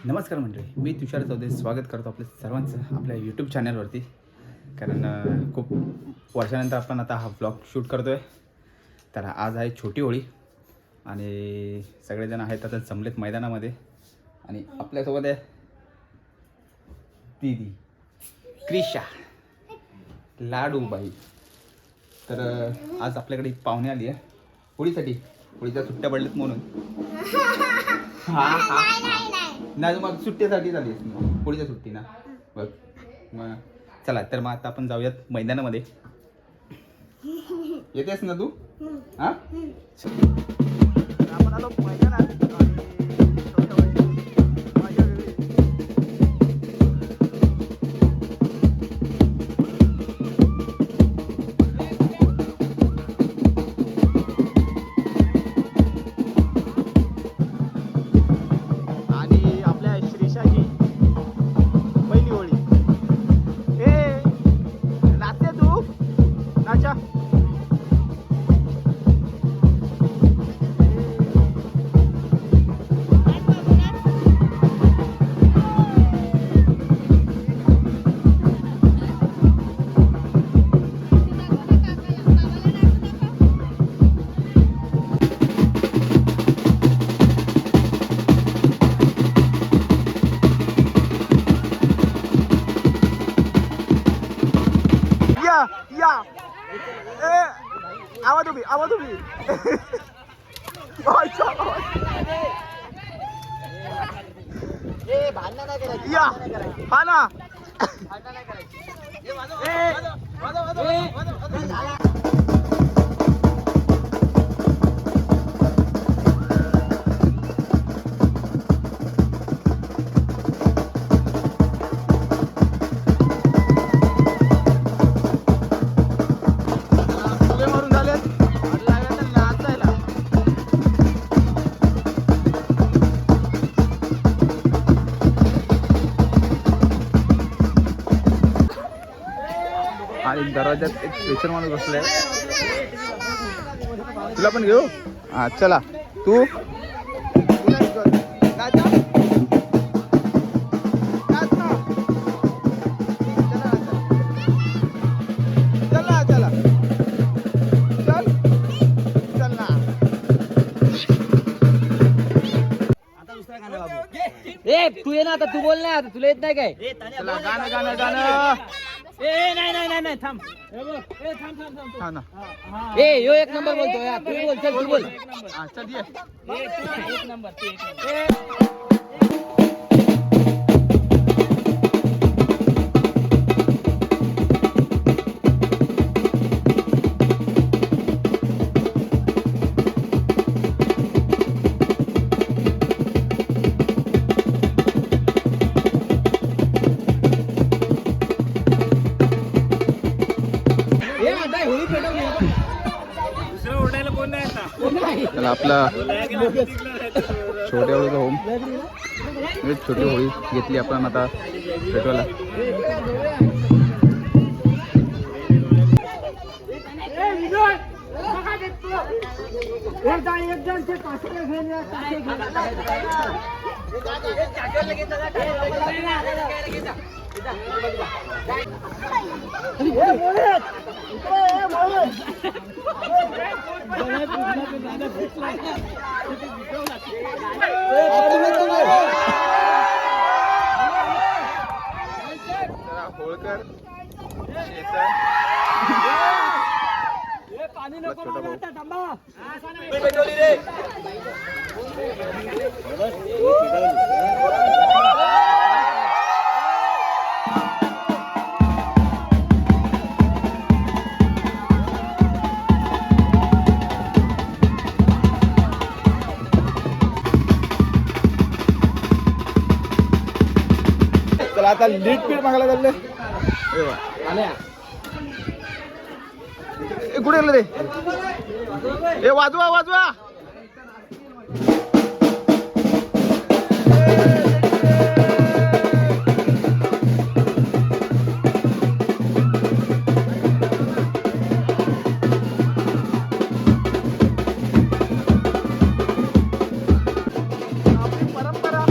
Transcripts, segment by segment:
नमस्कार मंडळी, मी तुषार चौधरी स्वागत करतो आपल्या सर्वांचं आपल्या यूट्यूब चॅनलवरती. कारण खूप वर्षानंतर आपण आता हा ब्लॉग शूट करतो आहे. तर आज आहे छोटी होळी आणि सगळेजण आहेत आता जमलेत मैदानामध्ये. आणि आपल्यासोबत आहे दीदी क्रिशा लाडूबाई. तर आज आपल्याकडे पाहुणे आली आहे होळीसाठी. होळीच्या सुट्ट्या पडल्यात म्हणून. नाही मग सुट्टीसाठी झाली होळीच्या सुट्टी ना. बघ मग चला, तर मग आता आपण जाऊयात मैदानामध्ये. येतेस ना तू? हां, आपण आलो मैदानात. आवाज उभी या हा ना. आणि दरवाजात एक स्पेशल माणूस बसलाय. तुला पण घेऊ? हा चला. तू तू ये ना आता. तू बोल ना आता. तुला येत नाही काय? गाणं गाणं गाणं. नाही थांब. हा ना. यो एक नंबर बोलतो यार. तू बोल. चल तू बोल. हा चल ये. एक नंबर. चला आपला छोट्या होळीचा होम छोटी होळी घेतली आपण आता पेटवायला. होळकर पाणी नको आता लीड पीठ मागायला चालले. कुठे गेलं रे? ए वाजवा. परंपरा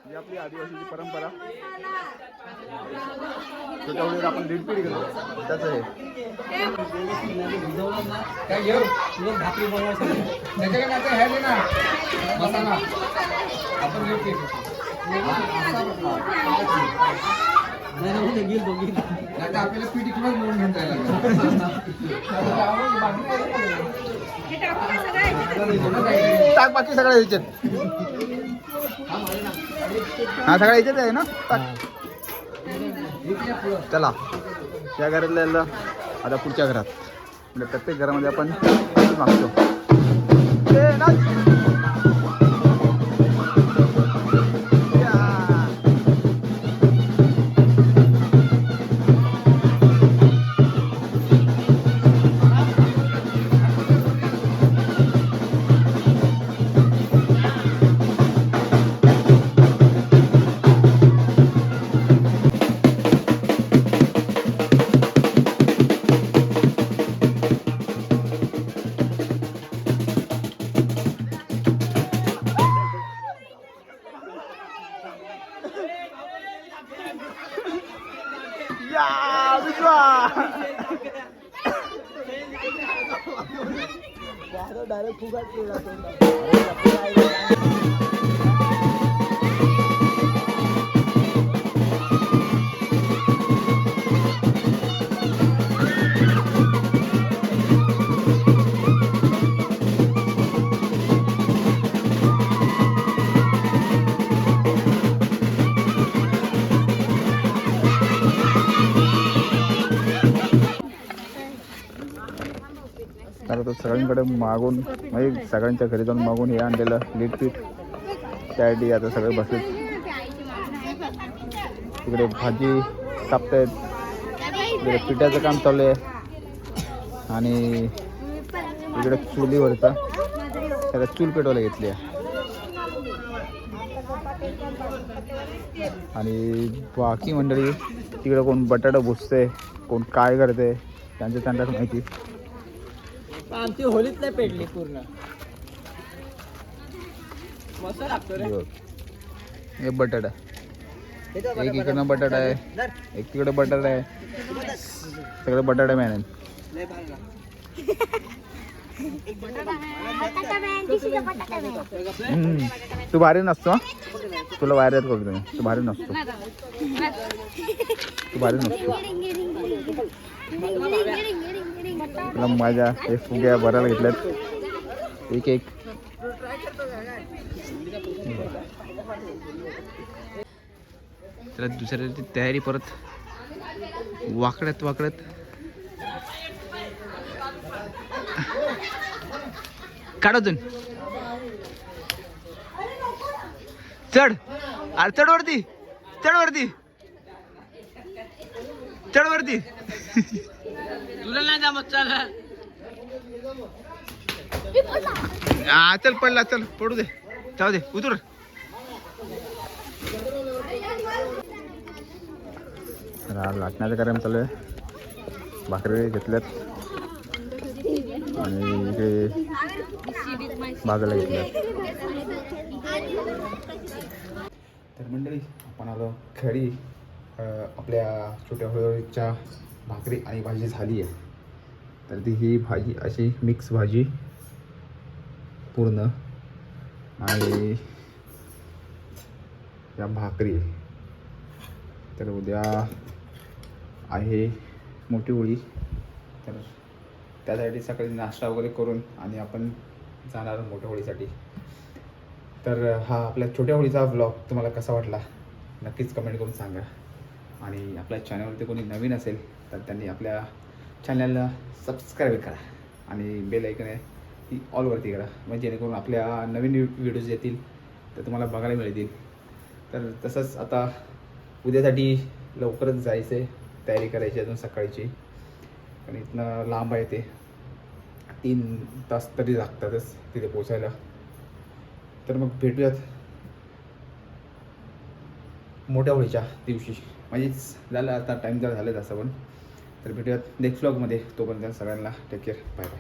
ही आपली आदिवासीची परंपरा. छोट्या होळीवर आपण दीड पिढी घेतो त्याच आहे. काय घेऊ भाकरी त्याच्याकडे आता हे ना मसाला आपण घेऊ आपल्याला पिठी किंवा मोडून घेऊन जायला टाक बाकी सगळ्या ह्याच्यात. हा सगळ्या ह्याच्यात आहे ना टाक. चला त्या घरातल्या आता पुढच्या घरात म्हणजे प्रत्येक घरामध्ये आपण मागतो. ए, नाच. या विश्वा डायरेक्ट फुगाट केला आता तो सगळ्यांकडे मागून म्हणजे सगळ्यांच्या घरी जाऊन मागून हे आणलेलं लीट पीठ त्यासाठी आता सगळे बसले. तिकडे भाजी कापतायत, तिकडे पिठाचं काम चालू आहे आणि इकडे चुलीवरचा त्याला चूल पेटवायला घेतली आहे. आणि बाकी मंडळी तिकडे कोण बटाटा भुसते, कोण काय करते त्यांचं त्यांनाच माहिती. आमची होलीच नाही पेटली पूर्ण. मस्त लागतो रे. हे बटाटा एक इकडनं बटाटा आहे, एक तिकडे बटाटा आहे, सगळं बटाटा मॅन आहे. तू भारी नसतो, तुला वायरत करतो तुम्ही. तू भारी नसतो, तू भारी नसतो. तुला माझ्या हे फुग्या भरायला घेतल्यात एक एक. त्याला दुसऱ्या तयारी परत वाकड्यात वाकड्यात काढतून चढ. अरे चढ वरती, चढ वरती, चढ वरती. तुला नाही जमत. चल हा चल पडला, चल पडू दे, जाऊ दे, उतर. लाटण्याचा कार्यक्रम चालू आहे. भाकरी घेतल्यात आणि इकडे भाजायला घेतल्यात. तर मंडळी आपण आलो घरी. आपल्या छोट्या होळीच्या भाकरी आणि भाजी झाली आहे. तर ती ही भाजी अशी मिक्स भाजी पूर्ण आणि या भाकरी. तर उद्या आहे मोठी होळी, तर त्यासाठी सकाळी नाश्ता वगैरे करून आणि आपण जाणार मोठ्या होळीसाठी. तर हा आपल्या छोट्या होळीचा व्लॉग तुम्हाला कसा वाटला नक्कीच कमेंट करून सांगा. आणि आपल्या चॅनलवरती कोणी नवीन असेल तर त्यांनी आपल्या चॅनलला सबस्क्राईब करा आणि बेल आयकन आहे ती ऑलवरती करा, म्हणजे जेणेकरून आपल्या नवीन व्हिडिओज येतील तर तुम्हाला बघायला मिळतील. तर तसंच आता उद्यासाठी लवकरच जायचं आहे, तयारी करायची अजून सकाळची, कारण इथनं लांब आहे ते 3 तास तरी लागतातच तिथे पोचायला. तर मग भेटूयात मोठ्या होळीच्या दिवशी, म्हणजेच झालं आता टाईम जर झालं तसं पण. तर भेटूयात नेक्स्ट व्लॉगमध्ये. तोपर्यंत सगळ्यांना टेक केअर, बाय बाय.